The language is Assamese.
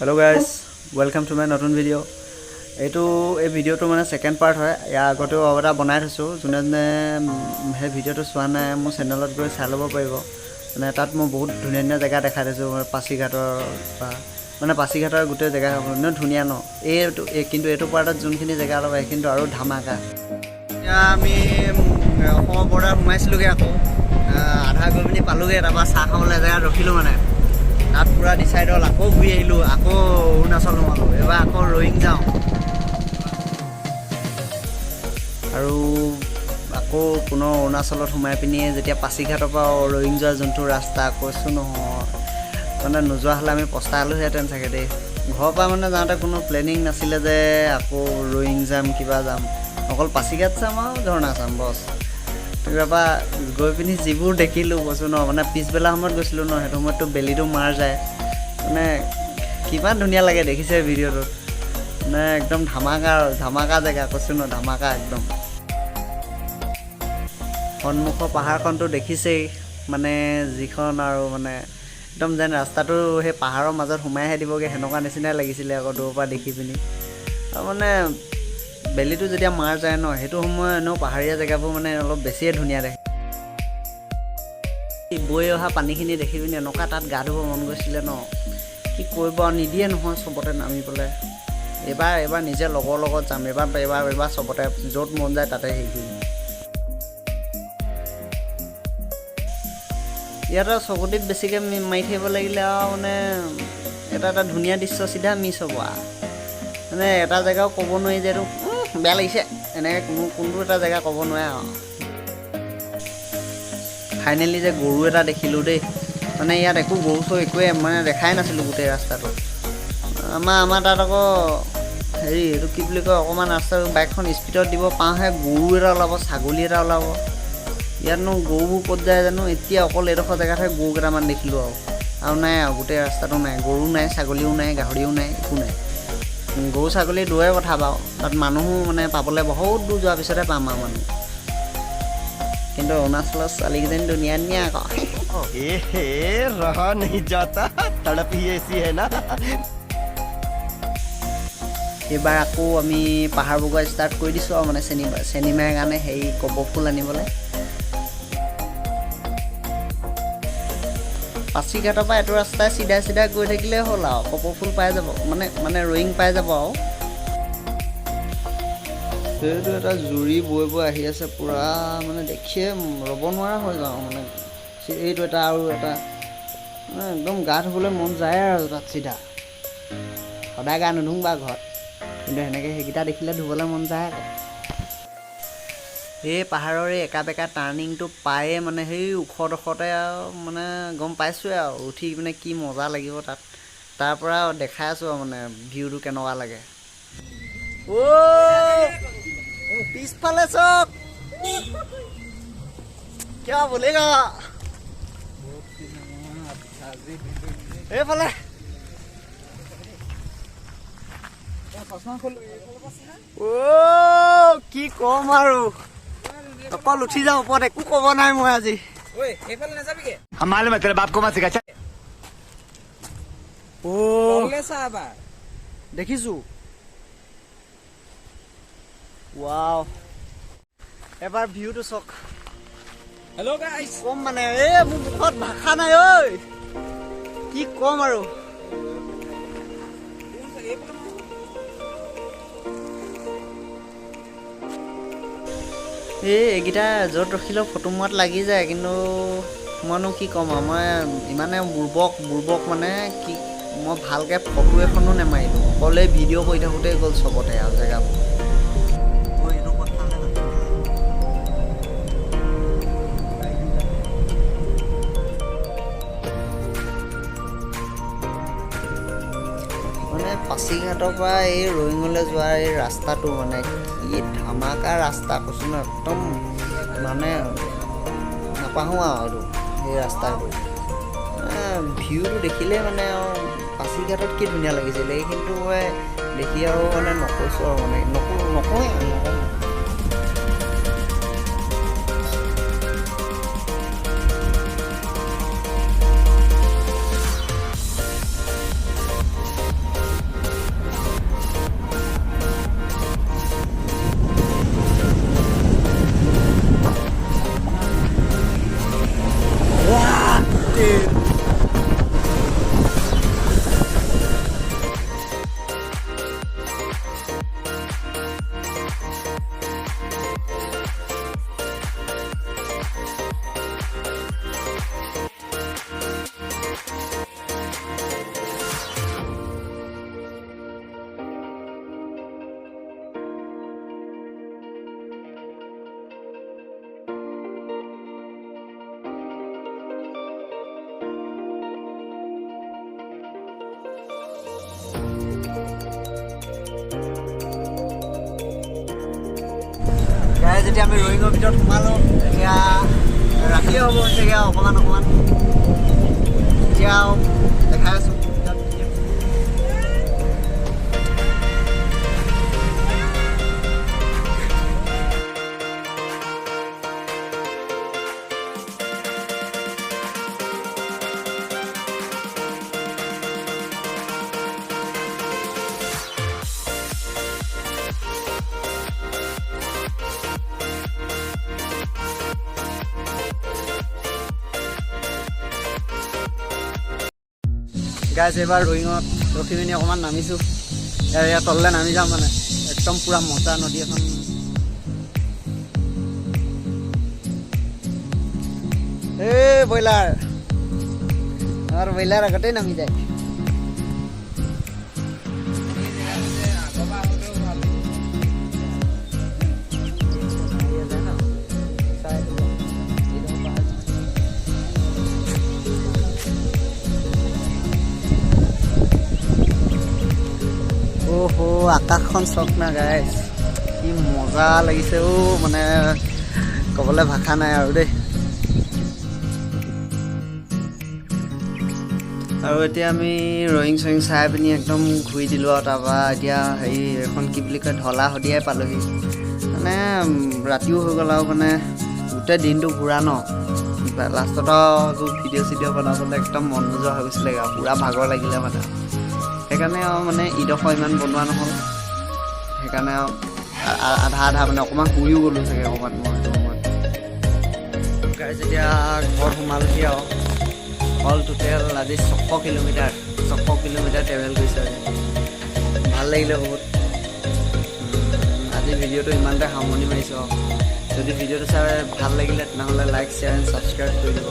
Hello guys, welcome to my নতুন ভিডিঅ'। এই ভিডিঅ'টো মানে সেকেন্ড পাৰ্ট হয়। ইয়াৰ আগতেও এটা বনাই থৈছো। যোনে সেই ভিডিঅ'টো চোৱা নাই মোৰ চেনেলত গৈ চাই ল'ব পাৰিব। মানে তাত মই বহুত ধুনীয়া জেগা দেখাই দিছো। পাছিঘাটৰ মানে পাছিঘাটৰ গোটেই জেগা ধুনীয়া ন। কিন্তু এইটো পাৰ্টত যোনখিনি জেগা অলপ কিন্তু আৰু ধামাকা। এতিয়া আমি অসমৰ বৰ্ডাৰ সোমাইছিলোগৈ আকৌ আধা গৈ পিনি পালোগৈ। তাৰপৰা চাহ খাবলৈ জেগাত ৰখিলোঁ মানে। তাত পুৰা ডিচাইড হ'ল। আকৌ ঘূৰি আহিলোঁ, আকৌ অৰুণাচল সোমালোঁ। এইবাৰ আকৌ ৰয়িং যাওঁ আৰু আকৌ পুনৰ অৰুণাচলত সোমাই পিনি যেতিয়া পাছিঘাটৰ পৰা ৰয়িং যোৱা যোনটো ৰাস্তা কৈছোঁ নহয়, মানে নোযোৱা হ'লে আমি পস্তালোহেঁতেন চাগে দেই। ঘৰৰ পৰা মানে যাওঁতে কোনো প্লেনিং নাছিলে যে আকৌ ৰয়িং যাম কিবা যাম, অকল পাছিঘাট চাম আৰু ঝৰ্ণা চাম বছ। তাৰপৰা গৈ পিনি যিবোৰ দেখিলোঁ কৈছোঁ ন, মানে পিছবেলা সময়ত গৈছিলোঁ ন, সেইটো সময়ততো বেলিটো মাৰ যায়। মানে কিমান ধুনীয়া লাগে দেখিছে ভিডিঅ'টোত। মানে একদম ধামাকা জেগা কৈছোঁ ন, ধামাকা একদম। সন্মুখৰ পাহাৰখনটো দেখিছেই, মানে যিখন আৰু মানে একদম যেন ৰাস্তাটো সেই পাহাৰৰ মাজত সোমাইহে দিবগৈ সেনেকুৱা নিচিনাই লাগিছিলে আকৌ দূৰৰ পৰা দেখি পিনি। আৰু মানে বেলিটো যেতিয়া মাৰ যায় ন, সেইটো সময় এনেও পাহাৰীয়া জেগাবোৰ মানে অলপ বেছিয়ে ধুনীয়া দেখে। বৈ অহা পানীখিনি দেখি পিনি এনেকুৱা তাত গা ধুব মন গৈছিলে ন, কি কৰিব আৰু নিদিয়ে নহয় চবতে নামিবলৈ। এইবাৰ নিজে লগৰ লগত যাম। এইবাৰ চবতে য'ত মন যায় তাতে হেৰি কৰিম। ইয়াত আৰু চকুটিত বেছিকৈ মাৰি থাকিব লাগিলে আৰু মানে এটা ধুনীয়া দৃশ্য চিধা মিছ হ'ব আৰু। মানে এটা জেগাও ক'ব নোৱাৰি যে এইটো বেয়া লাগিছে, এনেকৈ কোনটো এটা জেগা ক'ব নোৱাৰে আৰু। ফাইনেলি যে গৰু এটা দেখিলোঁ দেই। মানে ইয়াত একো গৰু চৰু একোৱে মানে দেখাই নাছিলোঁ গোটেই ৰাস্তাটো। আমাৰ তাত আকৌ হেৰি এইটো কি বুলি কয়, অকণমান ৰাস্তা বাইকখন স্পীডত দিব পাওঁহে গৰু এটা ওলাব, ছাগলী এটা ওলাব। ইয়াতনো গৰুবোৰ ক'ত যায় জানো। এতিয়া অকল এডোখৰ জেগাতহে গৰু কেইটামান দেখিলোঁ আৰু নাই আৰু গোটেই ৰাস্তাটো নাই। গৰু নাই, ছাগলীও নাই, গাহৰিও নাই, একো নাই। গৰু ছাগলী দূৰৰে কথা বাৰু, তাত মানুহো মানে পাবলৈ বহুত দূৰ যোৱাৰ পিছতহে পাম আৰু মানুহ। কিন্তু অৰুণাচলৰ ছোৱালীকেইজনী ধুনীয়া আকৌ। এইবাৰ আকৌ আমি পাহাৰ বগোৱা ষ্টাৰ্ট কৰি দিছোঁ আৰু মানে চেনিমাৰ কাৰণে হেৰি কপৌ ফুল আনিবলৈ। পাছিঘাটৰ পৰা এইটো ৰাস্তাই চিধা গৈ থাকিলেই হ'ল আৰু কপৌ ফুল পাই যাব, মানে ৰয়িং পাই যাব আৰু। সেইটো এটা জুৰি বৈ আহি আছে পূৰা, মানে দেখিয়ে ৰ'ব নোৱাৰা হৈ যাওঁ মানে। এইটো এটা আৰু এটা মানে একদম গা ধুবলৈ মন যায় আৰু তাত চিধা। সদায় গা নুধুওঁ বা ঘৰত, কিন্তু সেনেকৈ সেইকেইটা দেখিলে ধুবলৈ মন যায় আকৌ। এই পাহাৰৰ এই একা বেকা টাৰ্ণিংটো পায়ে মানে সেই ওখডোখৰতে আৰু মানে গম পাইছোঁৱে আৰু উঠি পিনে কি মজা লাগিব তাত। তাৰ পৰা দেখাই আছোঁ আৰু মানে ভিউটো কেনেকুৱা লাগে। পিছফালে চক কিয় বোলেগা এইফালে কি কম আৰু, অকল উঠি যাওঁ ওপৰত, একো ক'ব নাই মই আজি। দেখিছো ৱাও, এবাৰ ভিউটো চক। হেল্ল' গাইছ, কম মানে মোৰ মুখত ভাষা নাই ঐ, কি কম আৰু। এইকেইটা য'ত ৰখিলেও ফটো মৰাত লাগি যায়, কিন্তু মইনো কি ক'ম আৰু। মই ইমানে বুৰ্বক মানে কি, মই ভালকৈ ফটো এখনো নেমাৰিলোঁ, অকলে ভিডিঅ' কৰি থাকোঁতেই গ'ল চবতে আৰু জেগাবোৰ। মানে পাছিঘাটৰ পৰা এই ৰয়িঙলৈ যোৱাৰ এই ৰাস্তাটো মানে কি ধামাকা ৰাস্তা কৈছোঁ ন, একদম মানে নাপাহোঁ আৰু এই ৰাস্তাটো। ভিউটো দেখিলে মানে আৰু পাছিঘাটত কি ধুনীয়া লাগিছিলে, এই কিন্তু মই দেখি আৰু মানে নকৈছোঁ আৰু মানে নকওঁৱেই। যেতিয়া আমি ৰয়িঙৰ ভিতৰত সোমালোঁ এতিয়া ৰাতিয়ে হ'ব চাগে অকণমান এতিয়া দেখাই আছোঁ। গাইজ এইবাৰ ৰয়িঙত ৰখি পিনি অকণমান নামিছোঁ। ইয়াৰ তললৈ নামি যাম মানে একদম পূৰা মজা নদী এখন। এই ব্ৰইলাৰ আমাৰ ব্ৰইলাৰ আগতেই নামি যায়। ওহো আকাশখন চক না গাইজ, কি মজা লাগিছে মানে ক'বলৈ ভাষা নাই আৰু দেই। আৰু এতিয়া আমি ৰয়িং চয়িং চাই পিনি একদম ঘূৰি দিলোঁ আৰু তাৰপৰা এতিয়া হেৰি এখন কি বুলি কয় ঢলা শদিয়াই পালোহি। মানে ৰাতিও হৈ গ'ল আৰু মানে গোটেই দিনটো ঘূৰা ন, লাষ্টত আৰু ভিডিঅ' চিডিঅ' বনাবলৈ একদম মন নোযোৱা হৈ গৈছিলেগৈ আৰু পূৰা ভাগৰ লাগিলে মানে। সেইকাৰণে আৰু মানে ইডোখৰ ইমান বনোৱা নহ'ল, সেইকাৰণে আৰু আধা মানে অকণমান শুইও গ'লোঁ চাগে অকণমান মই সেইটো সময়ত। গাইজ এতিয়া ঘৰ সোমালোহি আৰু অল টোটেল আজি 600 কিলোমিটাৰ ট্ৰেভেল কৰিছে আজি। ভাল লাগিলে বহুত। আজি ভিডিঅ'টো ইমানতে সামৰণি মাৰিছোঁ আৰু যদি ভিডিঅ'টো চাই ভাল লাগিলে তেনেহ'লে লাইক শ্বেয়াৰ এণ্ড ছাবস্ক্ৰাইব কৰি দিব।